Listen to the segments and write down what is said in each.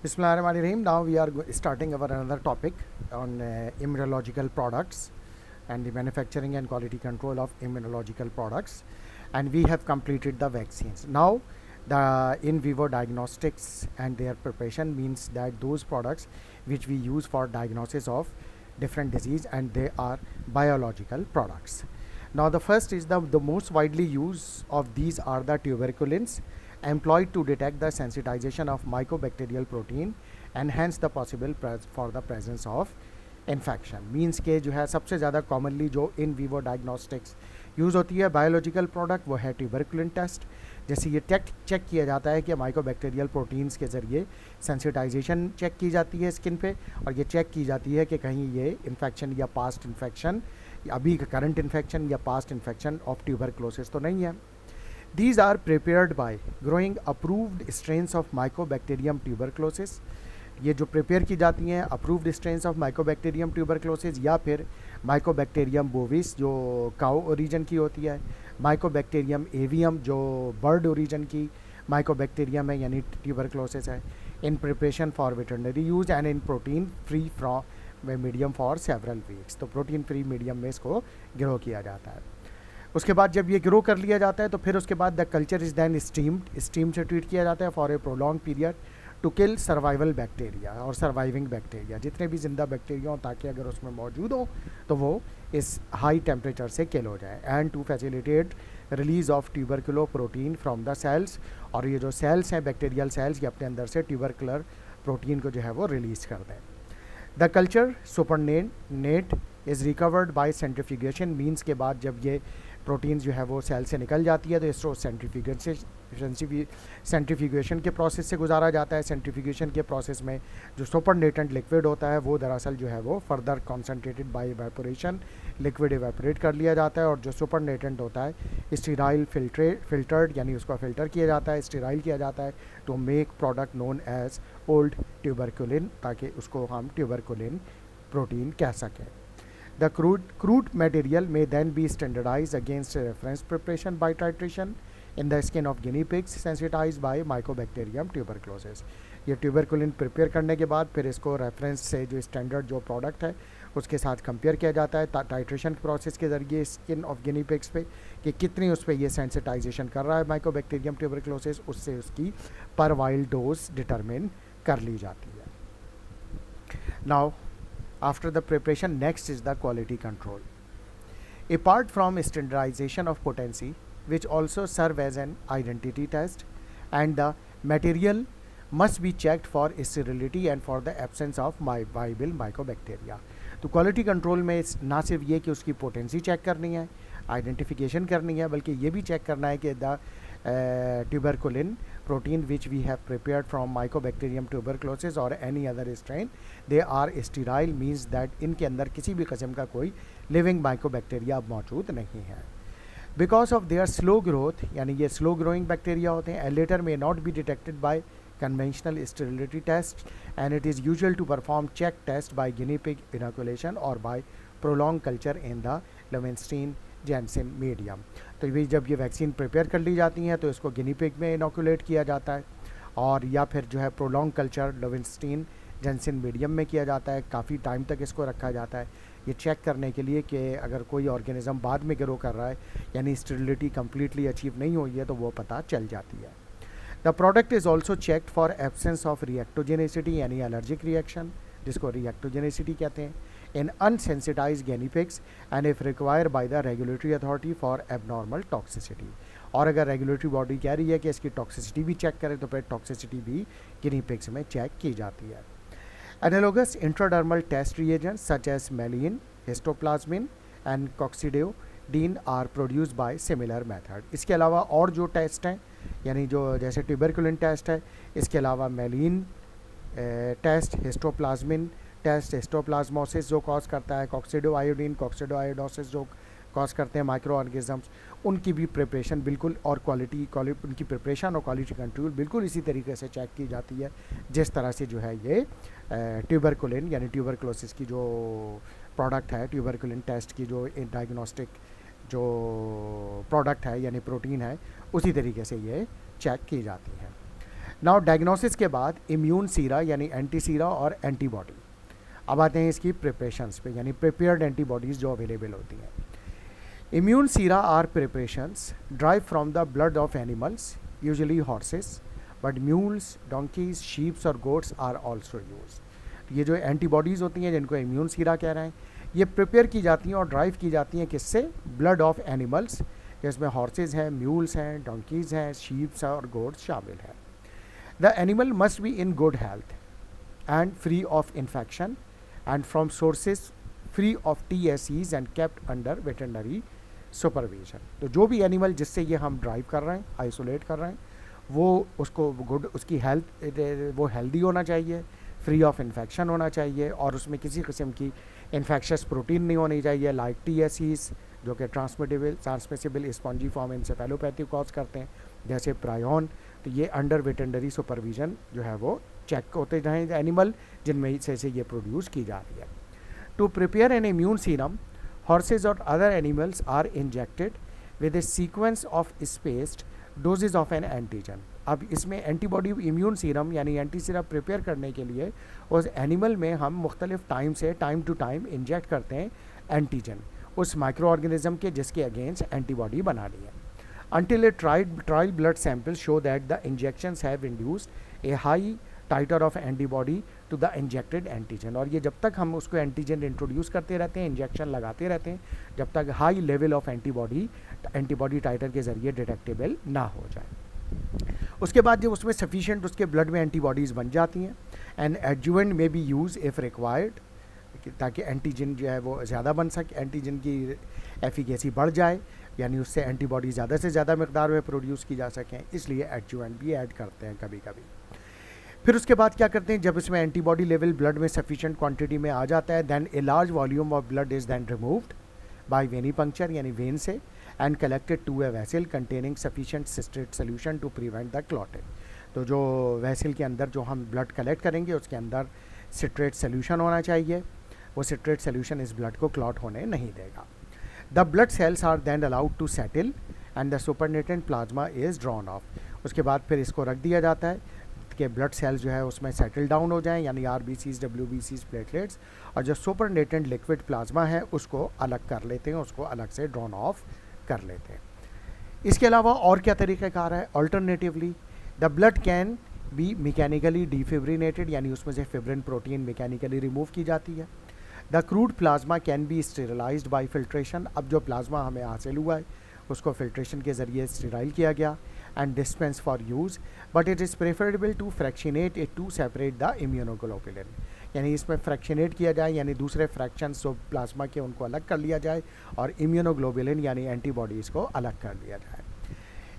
Bismillahirrahmanirrahim. Now we are starting our another topic on immunological products and the manufacturing and quality control of immunological products, and we have completed the vaccines. Now the in vivo diagnostics and their preparation means that those products which we use for diagnosis of different disease, and they are biological products. Now the first is the most widely used of these are the tuberculins employed to detect the sensitization of mycobacterial protein and hence the possible for the presence of infection means के जो है सबसे ज़्यादा commonly जो in vivo diagnostics use होती है biological product वो है ट्यूबरकुलिन टेस्ट। जैसे ये चेक किया जाता है कि माइकोबैक्टीरियल प्रोटीन्स के ज़रिए सेंसिटाइजेशन चेक की जाती है स्किन पे, और ये चेक की जाती है कि कहीं ये इन्फेक्शन या पास्ट इन्फेक्शन, अभी का करंट इन्फेक्शन या पास्ट इन्फेक्शन ऑफ ट्यूबरक्लोसिस तो नहीं है। These are prepared by growing approved strains of Mycobacterium tuberculosis। ये जो प्रिपेयर की जाती हैं approved strains of Mycobacterium tuberculosis या फिर माइकोबैक्टीरियम बोविस जो काउ ओरिजिन की होती है, माइकोबैक्टीरियम एवियम जो बर्ड ओरिजिन की माइकोबैक्टीरियम है यानी ट्यूबरक्लोसिस है, in preparation for veterinary use and in protein free from medium for several weeks. तो प्रोटीन फ्री मीडियम में इसको ग्रो किया जाता है। उसके बाद जब ये ग्रो कर लिया जाता है तो फिर उसके बाद the culture is then steam से ट्रीट किया जाता है for a prolong period to kill survival bacteria और सर्वाइविंग बैक्टीरिया, जितने भी जिंदा बैक्टीरिया हों ताकि अगर उसमें मौजूद हो तो वो इस हाई टेम्परेचर से किल हो जाए, and to facilitate release of tuberculoprotein from the cells. और ये जो सेल्स हैं बैक्टीरियल सेल्स ये अपने अंदर से ट्यूबरकुलर प्रोटीन को जो है वो रिलीज़ कर दें। The culture supernet is recovered bye centrifugation means के बाद जब ये प्रोटीन जो है वो सेल से निकल जाती है तो इसको सेंट्रीफ्यूगेशन के प्रोसेस से गुजारा जाता है। सेंट्रीफ्यूगेशन के प्रोसेस में जो सुपरनेटेंट लिक्विड होता है वो दरअसल जो है वो further concentrated by evaporation liquid evaporate कर लिया जाता है, और जो सुपरनेटेंट होता है स्टीराइल फिल्टर्ड यानी उसको फ़िल्टर किया जाता है, स्टीराइल किया जाता है to make product known as old tuberculin, ताकि उसको हम ट्यूबरकुलिन प्रोटीन कह सकें। The crude material may then be standardized against a reference preparation by titration in the skin of guinea pigs sensitized by Mycobacterium tuberculosis। ये tuberculin prepare करने के बाद फिर इसको रेफरेंस से जो स्टैंडर्ड जो प्रोडक्ट है उसके साथ कंपेयर किया जाता है टाइट्रेशन प्रोसेस के ज़रिए स्किन ऑफ गिनी पिग्स पे कि कितनी उस पर ये सेंसिटाइजेशन कर रहा है माइकोबैक्टीरियम ट्यूबरकुलोसिस, उससे उसकी पर वाइल्ड डोज डिटरमिन कर ली जाती है। Now after the preparation, next is the quality control. Apart from standardization of potency, which also serve as an identity test, and the material must be checked for sterility and for the absence of viable mycobacteria। तो quality control में ना सिर्फ ये कि उसकी potency check करनी है, identification करनी है, बल्कि ये भी चेक करना है कि the tuberculin protein which we have prepared from Mycobacterium tuberculosis or any other strain, they are sterile means that इनके अंदर किसी भी किस्म का कोई living mycobacteria अब मौजूद नहीं है। Because of their slow growth यानी ये slow growing bacteria होते हैं, later may not be detected by conventional sterility tests, and it is usual to perform check test by guinea pig inoculation or by prolonged culture in the Lowenstein Jensen medium. तो ये जब ये vaccine prepare कर ली जाती हैं तो इसको guinea pig में इनोकुलेट किया जाता है, और या फिर जो है प्रोलॉन्ग कल्चर लोवेंस्टीन जैनसिन मीडियम में किया जाता है। काफ़ी टाइम तक इसको रखा जाता है ये चेक करने के लिए कि अगर कोई ऑर्गेनिज्म बाद में ग्रो कर रहा है यानी स्टेरिलिटी कम्प्लीटली अचीव नहीं हुई है तो वो पता चल जाती है। The product is also checked for absence of reactogenicity यानी एलर्जिक रिएक्शन, जिसको रिएक्टोजेनेसिटी कहते हैं, in unsensitized guinea pigs and if required by the regulatory authority for abnormal toxicity। और अगर रेगुलेटरी बॉडी कह रही है कि इसकी टॉक्सिसिटी भी चेक करें तो फिर टॉक्सिसिटी भी गिनी पिग्स में चेक की जाती है। Analogous intradermal test reagents such as mallein, histoplasmin and coccidioidin are produced by similar method. इसके अलावा और जो टेस्ट हैं यानी जो जैसे ट्यूबरकुलिन टेस्ट है, इसके अलावा मेलिन टेस्ट, हिस्टोप्लाज्मिन टेस्ट हिस्टोप्लाज्मोसिस जो कॉज करता है, कॉक्सिडोआयोडीन कॉक्सिडोआयोडोसिस जो कॉज करते हैं माइक्रो ऑर्गेनिजम्स, उनकी भी प्रिपरेशन बिल्कुल और क्वालिटी उनकी प्रिपरेशन और क्वालिटी कंट्रोल बिल्कुल इसी तरीके से चेक की जाती है जिस तरह से जो है ये ट्यूबरकुलिन यानी ट्यूबरकुलोसिस की जो प्रोडक्ट है, ट्यूबरकुलिन टेस्ट की जो डायग्नोस्टिक जो प्रोडक्ट है यानी प्रोटीन है, उसी तरीके से ये चेक की जाती है। नाउ डायग्नोसिस के बाद इम्यून सीरा यानी एंटी सीरा और एंटीबॉडी। अब आते हैं इसकी प्रिपरेशंस पे, यानी प्रिपेयर्ड एंटीबॉडीज़ जो अवेलेबल होती हैं। Immune sera are preparations drive from the blood of animals, usually horses, but mules, donkeys, sheeps और गोट्स आर ऑल्सो यूज। ये जो एंटीबॉडीज़ होती हैं जिनको इम्यून सीरा कह रहे हैं, ये प्रिपेयर की जाती हैं और ड्राइव की जाती हैं किससे? ब्लड ऑफ एनिमल्स, जिसमें हॉर्सेज हैं, म्यूल्स हैं, डोंकीज हैं, शीप्स और गोट्स शामिल हैं। The animal must be in good health and free of infection and from sources free of TSEs and kept under veterinary supervision. तो जो भी एनिमल जिससे ये हम ड्राइव कर रहे हैं, आइसोलेट कर रहे हैं, वो उसको गुड, उसकी हेल्थ, वो हेल्दी होना चाहिए, फ्री ऑफ इन्फेक्शन होना चाहिए और उसमें किसी किस्म की इन्फेक्शस प्रोटीन नहीं होनी चाहिए, लाइक TSEs जो कि ट्रांसमिसिबल स्पॉन्जीफॉर्म एन्सेफेलोपैथी कॉज करते हैं, जैसे प्रायोन। तो ये अंडर वेटरनरी सुपरविजन जो है वो चेक होते रहें एनिमल जिनमें से ये प्रोड्यूस की जा रही है। To prepare an immune serum, horses or other animals are injected with a sequence of spaced doses of an antigen। अब इसमें एंटीबॉडी इम्यून सीरम यानी एंटी सीरम प्रिपेयर करने के लिए उस एनिमल में हम मुख्तलिफ टाइम टू टाइम इंजेक्ट करते हैं एंटीजन, उस माइक्रो ऑर्गेनिज्म के जिसके अगेंस्ट एंटीबॉडी बनानी है। Until a trial blood samples show that the injections have induced a high titer of antibody to the injected antigen। और ये जब तक हम उसको एंटीजन इंट्रोड्यूस करते रहते हैं, इंजेक्शन लगाते रहते हैं, जब तक हाई लेवल ऑफ एंटीबॉडी टाइटर के ज़रिए डिटेक्टेबल ना हो जाए। उसके बाद जब उसमें सफिशिएंट उसके ब्लड में एंटीबॉडीज़ बन जाती हैं, एंड एडजुवेंट में बी यूज़ इफ़ रिक्वायर्ड, ताकि एंटीजन जो है वो ज़्यादा बन सके, एंटीजन की एफिकेसी बढ़ जाए, यानी उससे एंटीबॉडी ज़्यादा से ज़्यादा मकदार में प्रोड्यूस की जा सकें, इसलिए एडजुवेंट भी ऐड करते हैं कभी कभी। फिर उसके बाद क्या करते हैं, जब इसमें एंटीबॉडी लेवल ब्लड में सफिशिएंट क्वांटिटी में आ जाता है, then a large volume of blood is then removed by venipuncture यानी वेन से, and collected to a vessel containing sufficient citrate solution to prevent the clotting. तो जो वेसल के अंदर जो हम ब्लड कलेक्ट करेंगे उसके अंदर सिट्रेट सोल्यूशन होना चाहिए, वो सिट्रेट सोल्यूशन इस ब्लड को क्लॉट होने नहीं देगा। The blood cells are then allowed to settle and the supernatant plasma is drawn off. उसके बाद फिर इसको रख दिया जाता है कि ब्लड सेल्स जो है उसमें सेटल डाउन हो जाएं, यानी RBCs, WBCs, प्लेटलेट्स, और जो सुपरनेटेंट लिक्विड प्लाज्मा है उसको अलग कर लेते हैं, उसको अलग से ड्रॉन ऑफ कर लेते हैं। इसके अलावा और क्या तरीक़ाकार है? Alternatively the blood can be mechanically defibrinated, यानी उसमें से फिब्रिन प्रोटीन मैकेनिकली रिमूव की जाती है। The crude plasma can be sterilised bye filtration. अब जो प्लाज्मा हमें हासिल हुआ है उसको फिल्ट्रेशन के ज़रिए स्टेराइल किया गया and dispense for use, but it is preferable to fractionate it to separate the immunoglobulin, यानी इसमें फ्रैक्शनेट किया जाए, यानी दूसरे फ्रैक्शंस जो प्लाज्मा के उनको अलग कर लिया जाए और इम्यूनोग्लोबुलिन यानी एंटीबॉडीज़ को अलग कर लिया जाए।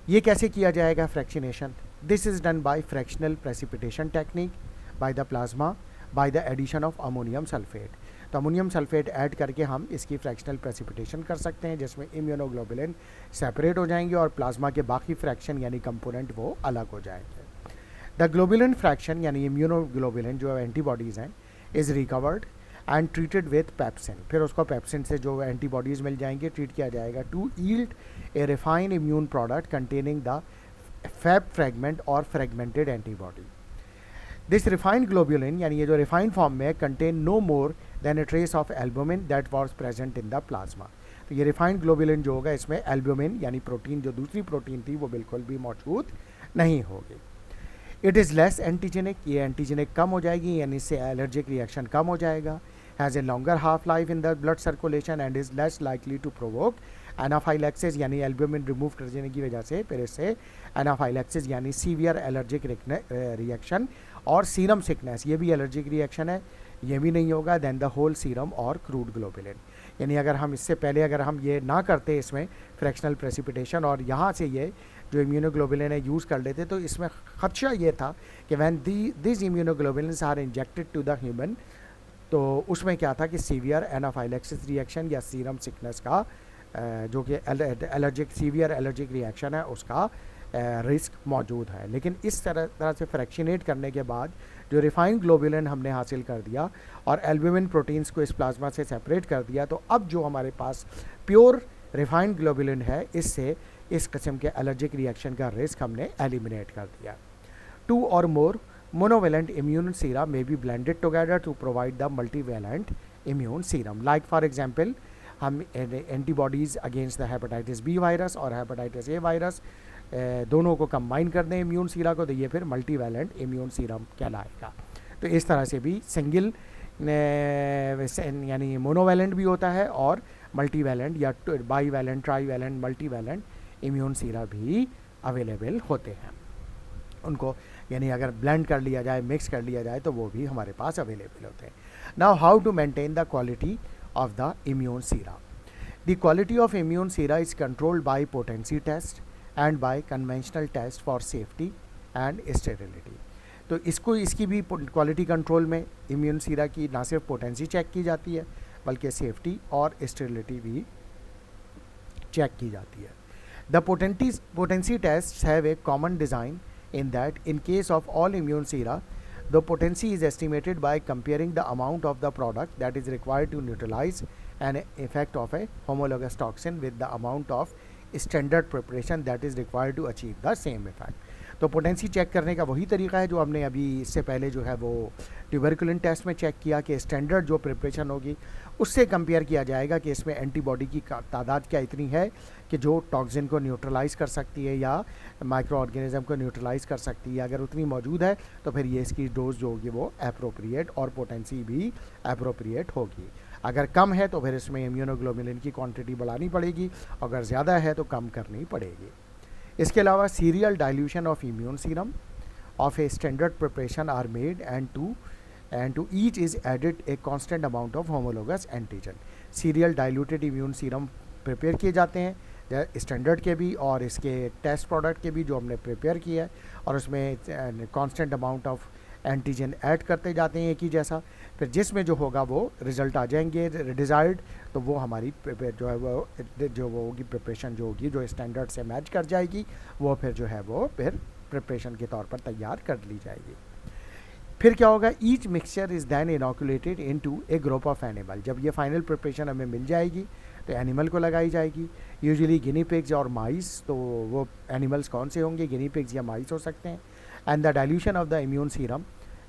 ये कैसे किया जाएगा fractionation? This is done by fractional precipitation technique by the plasma by the addition of ammonium sulphate. तो अमोनियम सल्फेट ऐड करके हम इसकी फ्रैक्शनल प्रेसिपिटेशन कर सकते हैं, जिसमें इम्यूनोग्लोबुलिन सेपरेट हो जाएंगे और प्लाज्मा के बाकी फ्रैक्शन यानी कंपोनेंट वो अलग हो जाएंगे। द ग्लोबुलिन फ्रैक्शन यानी इम्यूनोग्लोबुलिन जो एंटीबॉडीज़ हैं is recovered and treated with pepsin. फिर उसको पेप्सिन से जो एंटीबॉडीज़ मिल जाएंगे ट्रीट किया जाएगा to yield a refined immune product containing the Fab fragment और fragmented antibody. This refined globulin यानी ये जो रिफाइंड फॉर्म में contain no more than a trace of albumin that was present in the plasma. तो ये refined globulin जो होगा इसमें एल्बुमिन यानी प्रोटीन, जो दूसरी प्रोटीन थी वो बिल्कुल भी मौजूद नहीं होगी। इट इज़ लेस एंटीजेनिक, ये एंटीजेनिक कम हो जाएगी, यानी इससे एलर्जिक रिएक्शन कम हो जाएगा। Has a longer half life in the blood circulation and is less likely to provoke anaphylaxis, यानी एल्बुमिन रिमूव कर देने की वजह से फिर इससे एनाफाइलैक्सिस यानी सीवियर एलर्जिक रिएक्शन और सीरम सिकनेस, ये भी एलर्जिक रिएक्शन है, ये भी नहीं होगा देन द होल सीरम और क्रूड ग्लोबुलिन। यानी अगर हम इससे पहले अगर हम ये ना करते इसमें फ्रैक्शनल प्रेसिपिटेशन और यहाँ से ये जो इम्यूनोग्लोबुलिन है यूज़ कर लेते, तो इसमें खदशा ये था कि when this immunoglobulins are injected to the human, तो उसमें क्या था कि सीवियर एनाफाइलैक्सिस रिएक्शन या सीरम सिकनेस का जो कि एलर्जिक सीवियर एलर्जिक रिएक्शन है उसका रिस्क मौजूद है। लेकिन इस तरह से फ्रैक्शनेट करने के बाद जो रिफाइंड ग्लोबुलिन हमने हासिल कर दिया और एल्बुमिन प्रोटीन्स को इस प्लाज्मा से सेपरेट कर दिया, तो अब जो हमारे पास प्योर रिफाइंड ग्लोबुलिन है इससे इस किस्म के एलर्जिक रिएक्शन का रिस्क हमने एलिमिनेट कर दिया। 2 or more monovalent immune sera may be blended together to provide the multivalent immune serum. Like for example, हम antibodies against the hepatitis B virus और हेपेटाइटिस ए वायरस दोनों को combine कर दें इम्यून सीरा को, तो ये फिर मल्टीवैलेंट इम्यून सीरम कहलाएगा। तो इस तरह से भी सिंगल यानी मोनोवैलेंट भी होता है और मल्टीवैलेंट या बाईवैलेंट, ट्राईवैलेंट, मल्टीवैलेंट इम्यून सीरा भी अवेलेबल होते हैं। उनको यानी अगर ब्लेंड कर लिया जाए, मिक्स कर लिया जाए, तो वो भी हमारे पास अवेलेबल होते हैं। Now how to maintain the quality of the immune sera. The quality of immune sera is controlled by potency test and by conventional test for safety and sterility. तो इसकी भी क्वालिटी कंट्रोल में immune सीरा की ना सिर्फ potency check की जाती है बल्कि सेफ्टी और स्टेरिलिटी भी चेक की जाती है। The potency tests have a common design in that in case of all immune sera, the potency is estimated by comparing the amount of the product that is required to neutralize an effect of a homologous toxin with the amount of standard preparation that is required to achieve the same effect. तो potency check करने का वही तरीका है जो हमने अभी इससे पहले जो है वो ट्यूबरकुलिन टेस्ट में चेक किया कि स्टैंडर्ड जो प्रिपरेशन होगी उससे कंपेयर किया जाएगा कि इसमें एंटीबॉडी की तादाद क्या इतनी है कि जो टॉक्सिन को न्यूट्रलाइज़ कर सकती है या माइक्रो ऑर्गेनिज्म को न्यूट्रलाइज़ कर सकती है। अगर उतनी मौजूद है तो फिर ये इसकी डोज जो होगी वो अप्रोप्रिएट और पोटेंसी भी अप्रोप्रिएट होगी। अगर कम है तो फिर इसमें इम्यूनोग्लोबुलिन की क्वांटिटी बढ़ानी पड़ेगी, अगर ज़्यादा है तो कम करनी पड़ेगी। इसके अलावा serial dilution of immune serum of a standard preparation are made and to each is added a constant amount of homologous antigen. Serial diluted immune serum prepare किए जाते हैं स्टैंडर्ड के भी और इसके टेस्ट प्रोडक्ट के भी जो हमने प्रिपेयर किया है, और उसमें constant amount of antigen add करते जाते हैं एक ही जैसा, फिर जिसमें जो होगा वो रिज़ल्ट आ जाएंगे डिज़ायर्ड, तो वो हमारी जो है वो होगी प्रिपरेशन जो होगी जो स्टैंडर्ड से मैच कर जाएगी, वो फिर जो है वो फिर प्रिपरेशन के तौर पर तैयार कर ली जाएगी। फिर क्या होगा, each mixture is then inoculated into a group of animal. जब ये फाइनल प्रिपरेशन हमें मिल जाएगी तो एनिमल को लगाई जाएगी, यूजुअली गिनी पिग्स और माइस। तो वो एनिमल्स कौन से होंगे, गिनी पिग्स या माइस हो सकते हैं। And the dilution of the immune serum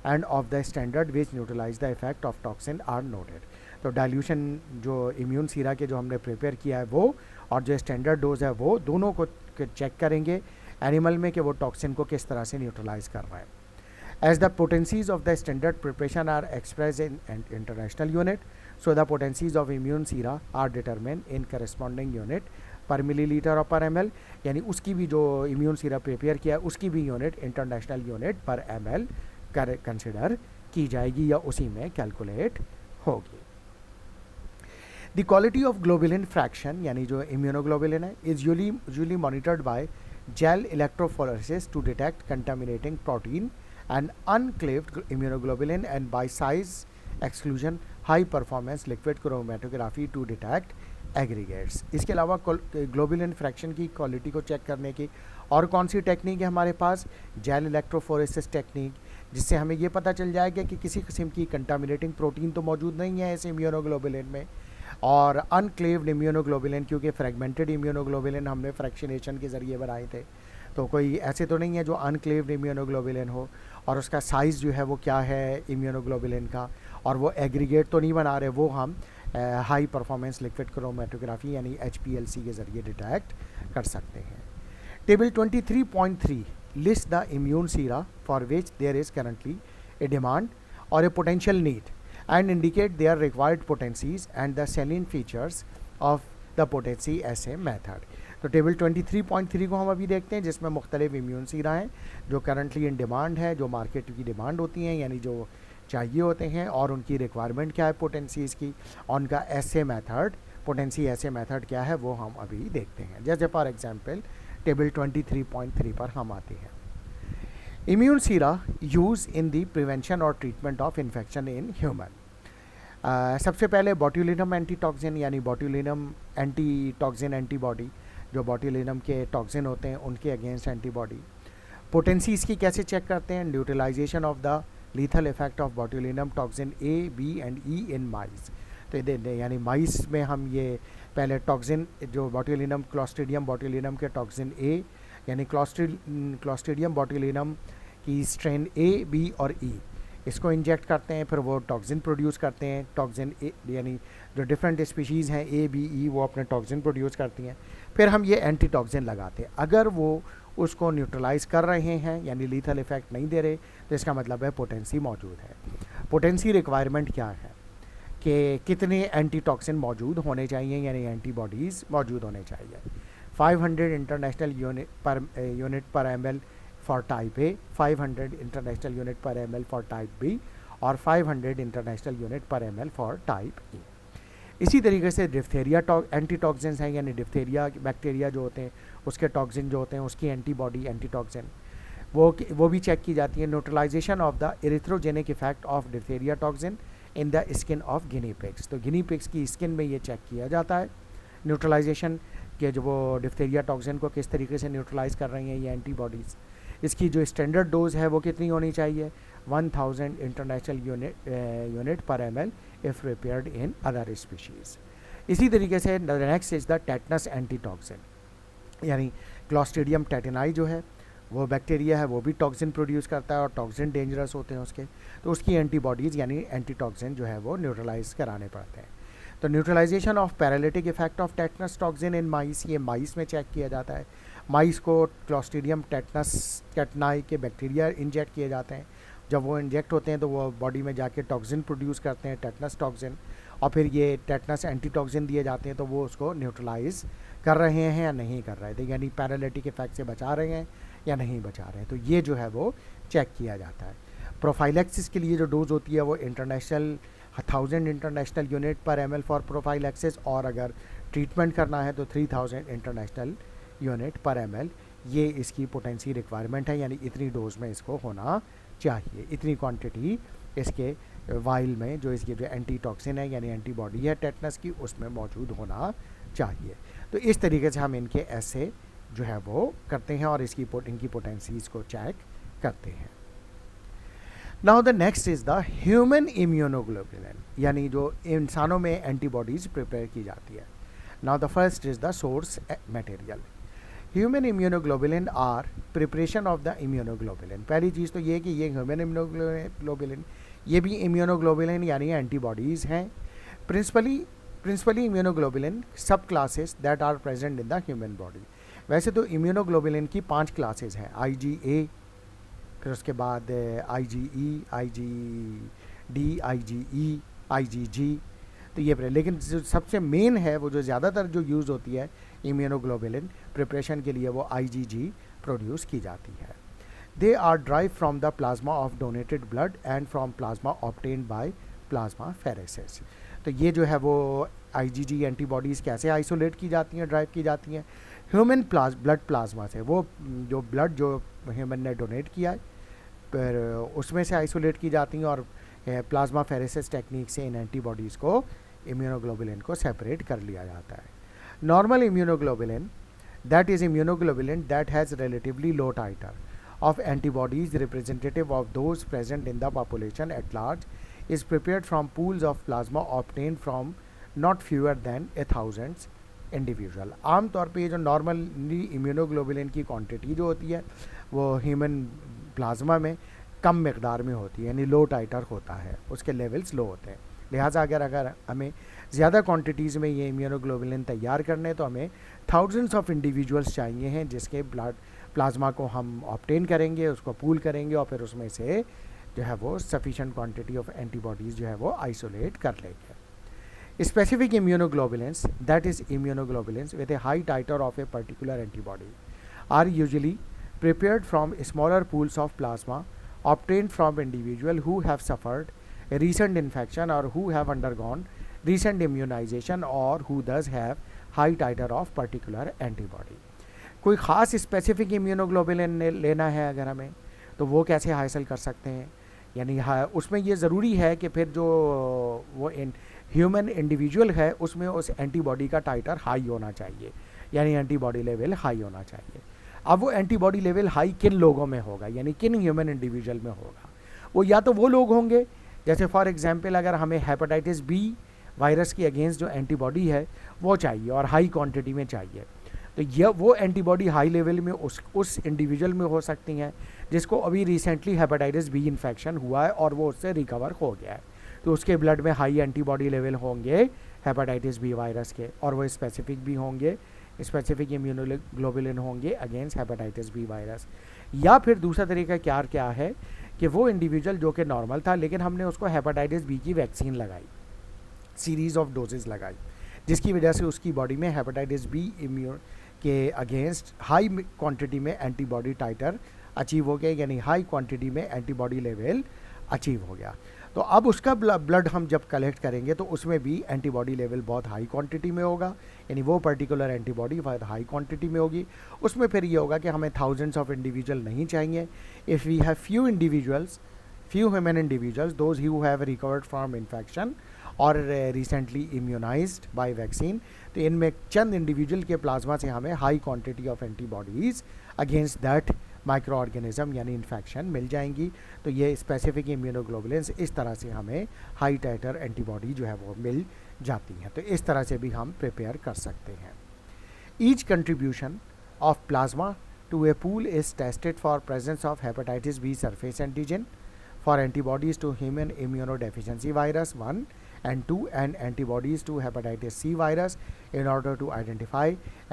and of the standard which neutralize the effect of toxin are noted. तो डाइल्यूशन जो इम्यून सीरा के जो हमने प्रिपेयर किया है वो और जो स्टैंडर्ड डोज है वो दोनों को चेक करेंगे एनिमल में कि वो टॉक्सिन को किस तरह से न्यूट्रलाइज कर रहा है। As the potencies of the standard preparation are expressed in an international unit, so the potencies of immune sera are determined in corresponding unit per milliliter or per ml। यानी उसकी भी जो इम्यून सीरा prepare किया उसकी भी unit international unit per ml consider की जाएगी या उसी में कैलकुलेट होगी। The quality of globulin fraction यानी जो इम्यूनोग्लोबुलिन है is usually monitored by gel electrophoresis to detect contaminating protein and unclaved immunoglobulin and by size exclusion high performance liquid chromatography to detect aggregates। इसके अलावा globulin fraction की quality को check करने की और कौन सी टेक्निक है हमारे पास, जेल इलेक्ट्रोफोरेसिस टेक्निक, जिससे हमें ये पता चल जाएगा कि किसी किस्म की कंटामिनेटिंग प्रोटीन तो मौजूद नहीं है इस इम्यूनोग्लोबुलिन में, और अनक्लेव्ड इम्यूनोग्लोबुलिन क्योंकि फ्रेगमेंटेड इम्यूनोग्लोबुलिन हमने फ्रैक्शनेशन के ज़रिए बनाए थे, तो कोई ऐसे तो नहीं है जो अनक्लेव्ड इम्यूनोग्लोबुलिन हो, और उसका साइज़ जो है वो क्या है इम्यूनोग्लोबुलिन का, और वो एग्रीगेट तो नहीं बना रहे, वो हम हाई परफॉर्मेंस लिक्विड क्रोमेटोग्राफी यानी HPLC के ज़रिए डिटेक्ट कर सकते हैं। Table 23.3 list the immune sera for which there is currently a demand और a potential need and indicate their required potencies and the salient features of the potency assay method। तो table 23.3 को हम अभी देखते हैं जिसमें मुख्तलिफ इम्यून सीरा हैं जो करंटली इन डिमांड है, जो मार्केट की डिमांड होती हैं यानी जो चाहिए होते हैं, और उनकी रिक्वायरमेंट क्या है पोटेंसीज़ की, और उनका एसे मेथड पोटेंसी एसे मेथड क्या है वो हम अभी देखते हैं। जैसे फॉर एग्जांपल टेबल 23.3 पर हम आते हैं। Immune Sira use in the prevention और treatment of infection in human. सबसे पहले बॉट्यूलिनम एंटीटॉक्सिन यानी बॉट्यूलिनम एंटीटॉक्सिन एंटीबॉडी, जो बॉट्यूलिनम के टॉक्सिन होते हैं उनके अगेंस्ट एंटीबॉडी। पोटेंसी इसकी कैसे चेक करते हैं, neutralization of the lethal effect of botulinum toxin A, B and E in mice. तो यानी माइस में हम ये पहले टॉक्सिन जो बॉट्यूलिनम क्लॉस्ट्रीडियम बॉट्यूलिनम के टॉक्सिन A यानी क्लॉस्ट्रीडियम बॉट्यूलिनम कि स्ट्रेन ए, बी और ई इसको इंजेक्ट करते हैं, फिर वो टॉक्सिन प्रोड्यूस करते हैं। टॉक्सिन यानी जो डिफरेंट स्पीशीज़ हैं ए, बी, ई, वो अपने टॉक्सिन प्रोड्यूस करती हैं। फिर हम ये एंटी टॉक्सिन लगाते हैं। अगर वो उसको न्यूट्रलाइज़ कर रहे हैं यानी लीथल इफेक्ट नहीं दे रहे, तो इसका मतलब है पोटेंसी मौजूद है। पोटेंसी रिक्वायरमेंट क्या है कि कितने एंटी टॉक्सिन मौजूद होने चाहिए, यानी एंटीबॉडीज़ मौजूद होने चाहिए। 500 international unit per ml for type A, 500 international unit per ml for type B और 500 international unit per ml for type ई। इसी तरीके से डिप्थेरिया एंटी टॉक्सिन्स हैं, यानी डिप्थेरिया बैक्टीरिया जो होते हैं उसके टॉक्सिन जो होते हैं उसकी एंटीबॉडी एंटी टॉक्सिन वो भी चेक की जाती है। Neutralisation of the erythrogenic effect of diphtheria toxin in the skin of guinea pigs, तो गिनी पिग्स की स्किन में ये चेक किया जाता है न्यूट्रलाइजेशन के जो वो डिप्थेरिया टॉक्सिन को किस तरीके से न्यूट्रलाइज कर रही हैं ये एंटीबॉडीज़। इसकी जो स्टैंडर्ड डोज है वो कितनी होनी चाहिए, 1000 international unit per ml if prepared in other species. इसी तरीके से next is the tetanus anti toxin, यानी क्लॉस्ट्रीडियम टेटेनाई जो है वो बैक्टीरिया है, वो भी टॉक्सिन प्रोड्यूस करता है और टॉक्सिन डेंजरस होते हैं उसके, तो उसकी एंटीबॉडीज़ यानी एंटी टॉक्सिन जो है वो न्यूट्रलाइज कराने पड़ते हैं। तो neutralization of paralytic effect of tetanus toxin in mice, ये माइस में चेक किया जाता है। माइस को क्लॉस्ट्रीडियम टेटनाई के बैक्टीरिया इंजेक्ट किए जाते हैं। जब वो इंजेक्ट होते हैं तो वो बॉडी में जाके टॉक्सिन प्रोड्यूस करते हैं, टेटनस टॉक्सिन, और फिर ये टेटनस एंटी टॉक्सिन दिए जाते हैं, तो वो उसको न्यूट्रलाइज कर रहे हैं या नहीं कर रहे थे, यानी पैरालिटिक इफेक्ट से बचा रहे हैं या नहीं बचा रहे हैं, तो ये जो है वो चेक किया जाता है। प्रोफाइलैक्सिस के लिए जो डोज होती है वो 1000 international unit per ml for prophylaxis, और अगर ट्रीटमेंट करना है तो 3000 इंटरनेशनल यूनिट पर ml, ये इसकी पोटेंसी रिक्वायरमेंट है, यानी इतनी डोज में इसको होना चाहिए, इतनी क्वांटिटी इसके वाइल में जो इसकी जो एंटी टॉक्सिन है यानी एंटीबॉडी है टेटनस की उसमें मौजूद होना चाहिए। तो इस तरीके से हम इनके ऐसे जो है वो करते हैं और इनकी पोटेंसीज को चेक करते हैं। Now the next is the human immunoglobulin, यानी जो इंसानों में एंटीबॉडीज प्रिपेयर की जाती है। Now the first is the source material. Human immunoglobulin are preparation of the immunoglobulin. पहली चीज़ तो ये कि ये ह्यूमन इम्यूनोग्लोबुलिन ये भी इम्यूनोग्लोबुलिन यानी एंटीबॉडीज़ हैं। Principally immunoglobulin subclasses that are present in the human body. वैसे तो इम्यूनोग्लोबुलिन की 5 क्लासेस हैं, IgA, फिर उसके बाद IgE, IgD, IgE, IgG, तो ये लेकिन जो सबसे मेन है वो जो ज़्यादातर जो यूज़ होती है इम्यूनोग्लोबुलिन प्रिपरेशन के लिए वो IgG प्रोड्यूस की जाती है। They are drive from the plasma of donated blood and from plasma obtained by plasmapheresis. तो ये जो है वो IgG एंटीबॉडीज़ कैसे आइसोलेट की जाती हैं, ड्राइव की जाती हैं ह्यूमन ब्लड प्लाज्मा से, वो जो ब्लड जो ह्यूमन ने डोनेट किया है फिर उसमें से आइसोलेट की जाती हैं और प्लाज्मा फेरेसिस टेक्निक से इन एंटीबॉडीज़ को इम्यूनोग्लोबुलिन को सेपरेट कर लिया जाता है। Normal immunoglobulin that is immunoglobulin that has relatively low titer of antibodies representative of those present in the population at large is prepared from pools of plasma obtained from not fewer than 1000 individual. आमतौर पे ये जो normally immunoglobulin की quantity जो होती है वो human plasma में कम मकदार में होती है, यानी लो टाइटर होता है, उसके लेवल्स लो होते हैं। लिहाजा अगर हमें ज़्यादा क्वांटिटीज़ में ये इम्यूनोग्लोबुलिन तैयार करने तो हमें थाउजेंड्स ऑफ इंडिविजुअल्स चाहिए हैं जिसके ब्लड प्लाज्मा को हम ऑब्टेन करेंगे, उसको पूल करेंगे और फिर उसमें से जो है वो सफिशिएंट क्वांटिटी ऑफ एंटीबॉडीज़ जो है वो आइसोलेट कर लेंगे। Specific immunoglobulins that is immunoglobulins with a high titer of a particular antibody are usually prepared from smaller pools of plasma obtained from individuals who have suffered a recent infection or who have undergone recent immunization or who thus have high titer of particular antibody। कोई ख़ास specific immunoglobulin लेना है अगर हमें तो वो कैसे हासिल कर सकते हैं, यानी उसमें ये ज़रूरी है कि फिर जो वो ह्यूमन इंडिविजुअल है उसमें उस एंटीबॉडी का टाइटर हाई होना चाहिए, यानी एंटीबॉडी लेवल हाई होना चाहिए। अब वो एंटीबॉडी लेवल हाई किन लोगों में होगा, यानी किन ह्यूमन इंडिविजुअल में होगा, वो या तो वो लोग होंगे जैसे फॉर एग्जांपल अगर हमें हेपेटाइटिस बी वायरस के अगेंस्ट जो एंटीबॉडी है वो चाहिए और हाई क्वांटिटी में चाहिए, तो यह वो एंटीबॉडी हाई लेवल में उस इंडिविजुअल में हो सकती हैं जिसको अभी रिसेंटली हेपेटाइटिस बी इन्फेक्शन हुआ है और वो उससे रिकवर हो गया है, तो उसके ब्लड में हाई एंटीबॉडी लेवल होंगे हेपेटाइटिस बी वायरस के, और वो स्पेसिफिक भी होंगे, स्पेसिफिक इम्यूनोग्लोबुलिन होंगे अगेंस्ट हेपेटाइटिस बी वायरस। या फिर दूसरा तरीका क्या है कि वो इंडिविजुअल जो कि नॉर्मल था लेकिन हमने उसको हेपेटाइटिस बी की वैक्सीन लगाई, सीरीज़ ऑफ डोजेज लगाई, जिसकी वजह से उसकी बॉडी में हेपेटाइटिस बी इम्यून के अगेंस्ट हाई क्वांटिटी में एंटीबॉडी टाइटर अचीव हो गया, यानी हाई क्वांटिटी में एंटीबॉडी लेवल अचीव हो गया। तो अब उसका ब्लड हम जब कलेक्ट करेंगे तो उसमें भी एंटीबॉडी लेवल बहुत हाई क्वांटिटी में होगा, यानी वो पर्टिकुलर एंटीबॉडी बहुत हाई क्वांटिटी में होगी। उसमें फिर ये होगा कि हमें थाउजेंड्स ऑफ इंडिविजुअल नहीं चाहिए। If we have few human individuals, those who have recovered from infection or recently immunized by vaccine, तो इनमें चंद इंडिविजुअल के प्लाज्मा से हमें high quantity of antibodies against that micro organism यानी इन्फेक्शन मिल जाएंगी। तो ये स्पेसिफिक इम्यूनोग्लोबुलिन्स इस तरह से हमें हाई टाइटर एंटीबॉडी जो है वो मिल जाती हैं। तो इस तरह से भी हम प्रिपेयर कर सकते हैं। Each contribution of plasma to a pool is tested for presence of hepatitis B surface antigen for antibodies to human immunodeficiency virus 1 and 2 and antibodies to hepatitis C virus in order to identify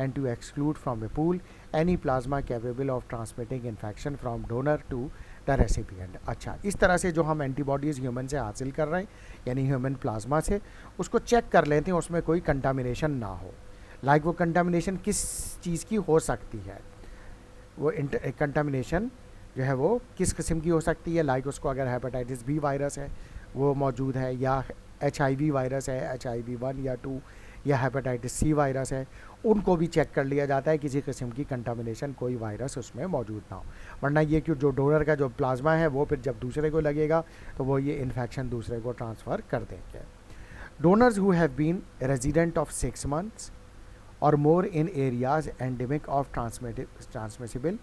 and to exclude from a pool any plasma capable of transmitting infection from donor to the recipient। अच्छा, इस तरह से जो हम antibodies human से हासिल कर रहे हैं यानी ह्यूमन प्लाज्मा से, उसको चेक कर लेते हैं उसमें कोई कंटामिनेशन ना हो। लाइक वो कंटामिनेशन किस चीज़ की हो सकती है, वो कंटामिनेशन जो है वो किस किस्म की हो सकती है। लाइक उसको अगर हेपेटाइटिस बी वायरस है वो मौजूद है, या HIV वायरस है, HIV 1 या 2, या हेपेटाइटिस C वायरस है, उनको भी चेक कर लिया जाता है किसी किस्म की कंटामिनेशन कोई वायरस उसमें मौजूद ना हो। वरना ये कि जो डोनर का जो प्लाज्मा है वो फिर जब दूसरे को लगेगा तो वो ये इन्फेक्शन दूसरे को ट्रांसफ़र कर देंगे। Donors who have been resident of 6 months और more in areas endemic of transmissible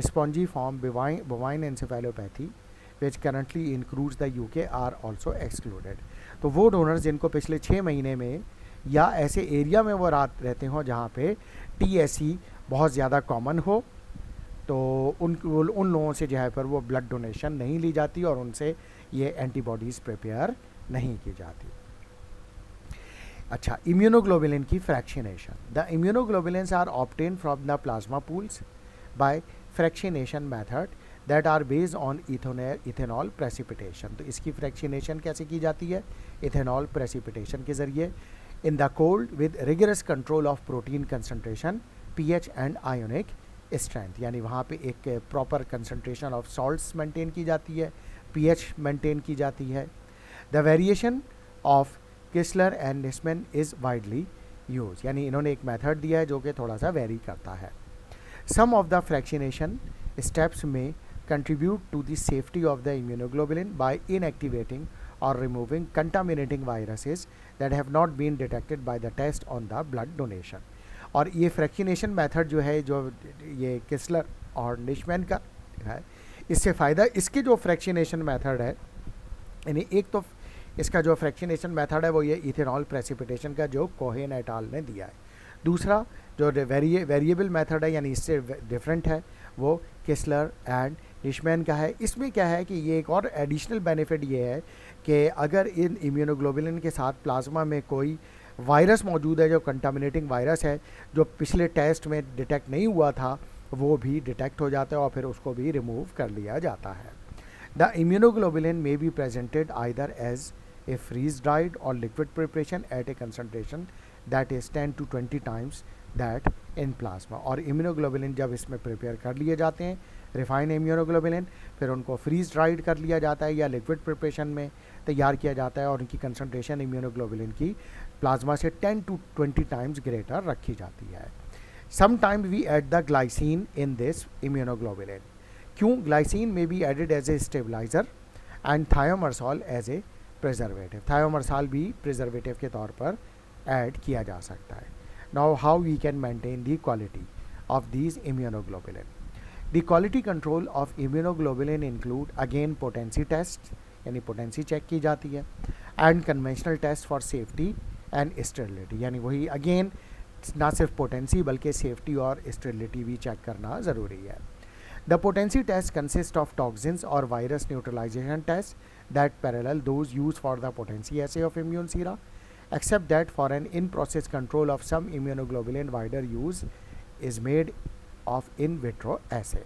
spongiform bovine encephalopathy which currently includes the UK are also excluded। तो वो डोनर्स जिनको पिछले 6 महीने में या ऐसे एरिया में वो रहते हों जहाँ पे TSE बहुत ज़्यादा कॉमन हो, तो उन लोगों से जो है पर वो ब्लड डोनेशन नहीं ली जाती और उनसे ये एंटीबॉडीज़ प्रिपेयर नहीं की जाती। अच्छा, इम्यूनोग्लोबुलिन की fractionation. The immunoglobulins are obtain from the plasma pools by fractionation method that are based on ethanol precipitation. तो इसकी फ्रैक्शनेशन कैसे की जाती है? इथेनॉल प्रेसिपिटेशन के ज़रिए in the cold with rigorous control of protein concentration, pH and ionic strength, यानी वहाँ पे एक proper concentration of salts maintain की जाती है, pH मेंटेन की जाती है। The variation of Kistler and Nitschmann is widely use, यानी इन्होंने एक मेथड दिया है जो कि थोड़ा सा वेरी करता है। Some of the fractionation steps may contribute to the safety of the immunoglobulin by inactivating or removing contaminating viruses that have not been detected by the test on the blood donation। और ये fractionation method जो है, जो ये Kiesler और निशमैन का है, इससे फ़ायदा इसके जो फ्रैक्शनेशन मेथड है, यानी एक तो इसका जो फ्रैक्शनेशन मेथड है वो ये इथेनॉल प्रेसिपिटेशन का जो कोहेन एट अल ने दिया है। दूसरा जो वेरिएबल मेथड है, यानी इससे डिफरेंट है, वो किस्लर एंड निशमैन का है। इसमें क्या है कि ये एक और एडिशनल बेनिफिट ये है कि अगर इन इम्यूनोग्लोबुलिन के साथ प्लाज्मा में कोई वायरस मौजूद है जो कंटामिनेटिंग वायरस है, जो पिछले टेस्ट में डिटेक्ट नहीं हुआ था, वो भी डिटेक्ट हो जाता है और फिर उसको भी रिमूव कर लिया जाता है। The immunoglobulin may be presented either as a freeze dried और liquid preparation at a concentration that is 10 to 20 times that in plasma. और इम्यूनोग्लोबुलिन जब इसमें प्रिपेयर कर लिए जाते हैं, रिफाइन इम्यूनोग्लोबुलिन, फिर उनको फ्रीज ड्राइड कर लिया जाता है या लिक्विड प्रिपरेशन में तैयार किया जाता है और उनकी कंसनट्रेशन इम्यूनोग्लोबुलिन की प्लाज्मा से 10 to 20 times ग्रेटर रखी जाती है। Sometime we add the glycine in this immunoglobulin. क्यों? Glycine may be added as a stabilizer and thiomersal as a preservative. Thiomersal भी प्रिजर्वेटिव के तौर पर ऐड किया जा सकता है। Now how we can maintain the quality of these immunoglobulin? The quality control of immunoglobulin include again potency tests, यानी potency check की जाती है, and conventional test for safety and sterility, यानी वही again ना सिर्फ पोटेंसी बल्कि सेफ्टी और स्टेरिलिटी भी चेक करना ज़रूरी है। The potency test consist of toxins और virus neutralization test that parallel those use for the potency assay of immune sera, except that for an in-process control of some immunoglobulin wider use is made of in vitro assay।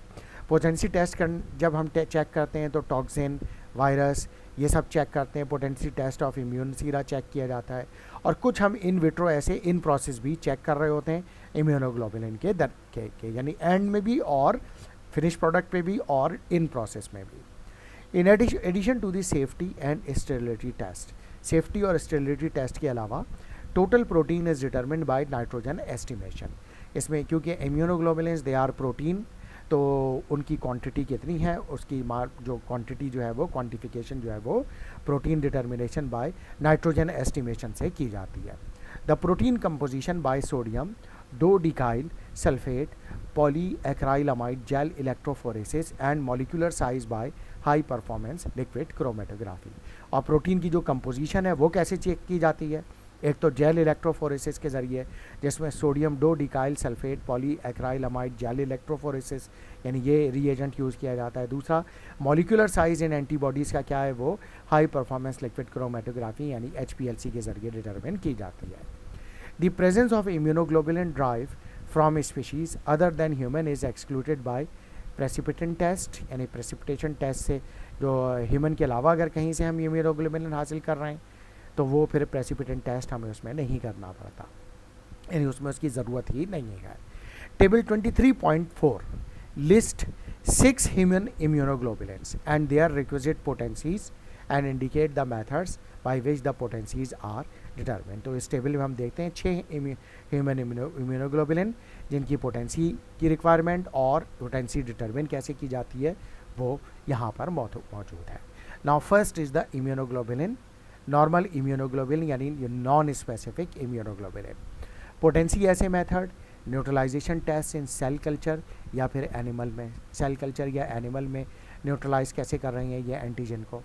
Potency test जब हम check करते हैं तो toxin, virus, ये सब check करते हैं। Potency test of immune Sira check किया जाता है और कुछ हम इन विट्रो ऐसे इन प्रोसेस भी चेक कर रहे होते हैं इम्यूनोग्लोबुलिन के दर के यानी एंड में भी और फिनिश प्रोडक्ट पे भी और इन प्रोसेस में भी। In addition to the safety and sterility test, safety और स्टेरिलिटी टेस्ट के अलावा total protein is determined by nitrogen estimation. इसमें क्योंकि इम्यूनोग्लोबुलिन्स दे आर प्रोटीन, तो उनकी क्वांटिटी कितनी है उसकी जो क्वांटिटी जो है वो क्वांटिफिकेशन जो है वो protein determination by nitrogen estimation से की जाती है। The protein composition by sodium 2 dodecyl sulfate polyacrylamide gel electrophoresis and molecular size by high performance liquid chromatography. और प्रोटीन की जो कंपोजिशन है वो कैसे चेक की जाती है? एक तो जेल इलेक्ट्रोफोरेसिस के ज़रिए, जिसमें sodium 2 dodecyl sulfate polyacrylamide gel electrophoresis यानी ये रिएजेंट यूज़ किया जाता है। दूसरा मॉलिक्यूलर साइज इन एंटीबॉडीज़ का क्या है, वो हाई परफॉर्मेंस लिक्विड क्रोमेटोग्राफी यानी HPLC के ज़रिए डिटरमिन की जाती है। The presence of immunoglobulin drive from species other than human is excluded by precipitant test, यानी प्रेसिपिटेशन टेस्ट से जो ह्यूमन के अलावा अगर कहीं से हम इम्यूनोग्लोबुलिन हासिल कर रहे हैं तो वो फिर प्रेसिपिटेंट टेस्ट हमें उसमें नहीं करना पड़ता, यानी उसमें उसकी ज़रूरत ही नहीं है। Table 23.4 list 6 human immunoglobulins and their requisite potencies and indicate the methods by which the potencies are determine. तो इस टेबल में हम देखते हैं 6 ह्यूमन इम्यूनोग्लोबुलिन जिनकी पोटेंसी की रिक्वायरमेंट और पोटेंसी डिटरमिन कैसे की जाती है वो यहाँ पर मौजूद है। Now first is the immunoglobulin normal immunoglobulin यानी नॉन स्पेसिफिक इम्यूनोग्लोबुलिन। पोटेंसी ऐसे method neutralization test in cell culture या फिर एनिमल में, सेल कल्चर या एनिमल में न्यूट्रलाइज कैसे कर रहे हैं ये एंटीजन को।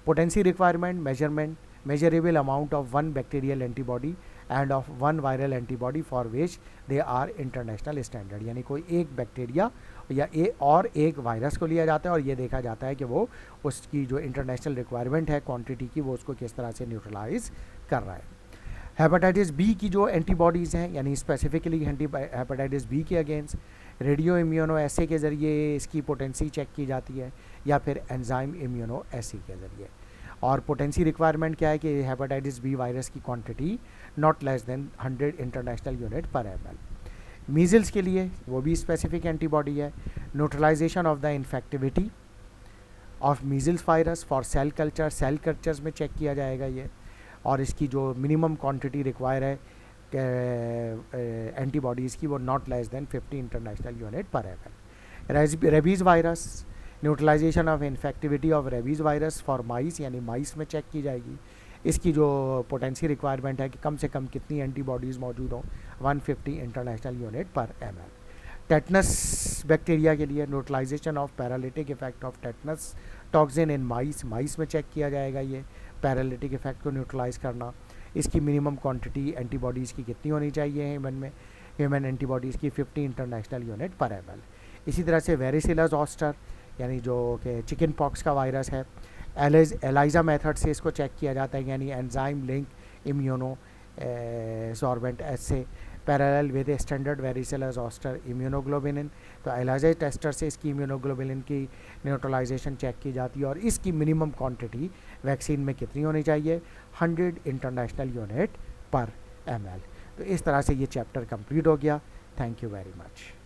Potency requirement measurement measurable amount of 1 bacterial antibody and of 1 viral antibody for which they are international standard, यानी कोई एक बैक्टीरिया या एक वायरस को लिया जाता है और ये देखा जाता है कि वो उसकी जो इंटरनेशनल रिक्वायरमेंट है क्वांटिटी की वो उसको किस तरह से न्यूट्रलाइज कर रहा है। हेपेटाइटिस बी की जो एंटीबॉडीज़ हैं यानी स्पेसिफिकली हेपेटाइटिस बी के अगेंस्ट रेडियो इम्यूनो एसे के ज़रिए इसकी पोटेंसी चेक की जाती है या फिर एंजाइम इम्यूनो एसे के ज़रिए। और पोटेंसी रिक्वायरमेंट क्या है कि हेपेटाइटिस बी वायरस की quantity not less than 100 international unit per ml। Measles के लिए वो भी स्पेसिफिक एंटीबॉडी है। Neutralisation of the infectivity of measles virus for cell cultures में चेक किया जाएगा ये, और इसकी जो मिनिमम क्वांटिटी रिक्वायर है एंटीबॉडीज़ की वो not less than 50 international unit per ml। Rabies virus neutralisation of infectivity of rabies virus for mice यानी माइस में चेक की जाएगी। इसकी जो पोटेंसी रिक्वायरमेंट है कि कम से कम कितनी एंटीबॉडीज़ मौजूद हों 150 international unit per ml। Tetanus bacteria के लिए neutralisation of paralytic effect of tetanus toxin in mice में चेक किया जाएगा ये पैरालिटिक इफेक्ट को न्यूट्रलाइज करना। इसकी मिनिमम क्वांटिटी एंटीबॉडीज़ की कितनी होनी चाहिए ह्यूमन एंटीबॉडीज़ की 50 इंटरनेशनल यूनिट पर ml। इसी तरह से वेरिसिला जोस्टर यानी जो कि चिकन पॉक्स का वायरस है एलाइजा मेथड से इसको चेक किया जाता है यानी enzyme link immuno sorbent essay parallel with standard वेरिसिला zoster immunoglobulin. तो एलाइजा टेस्टर से इसकी इम्यूनोग्लोबुलिन की न्यूट्रलाइजेशन चेक की जाती है और इसकी मिनिमम क्वांटिटी वैक्सीन में कितनी होनी चाहिए 100 इंटरनेशनल यूनिट पर ml। तो इस तरह से ये चैप्टर कंप्लीट हो गया। Thank you very much.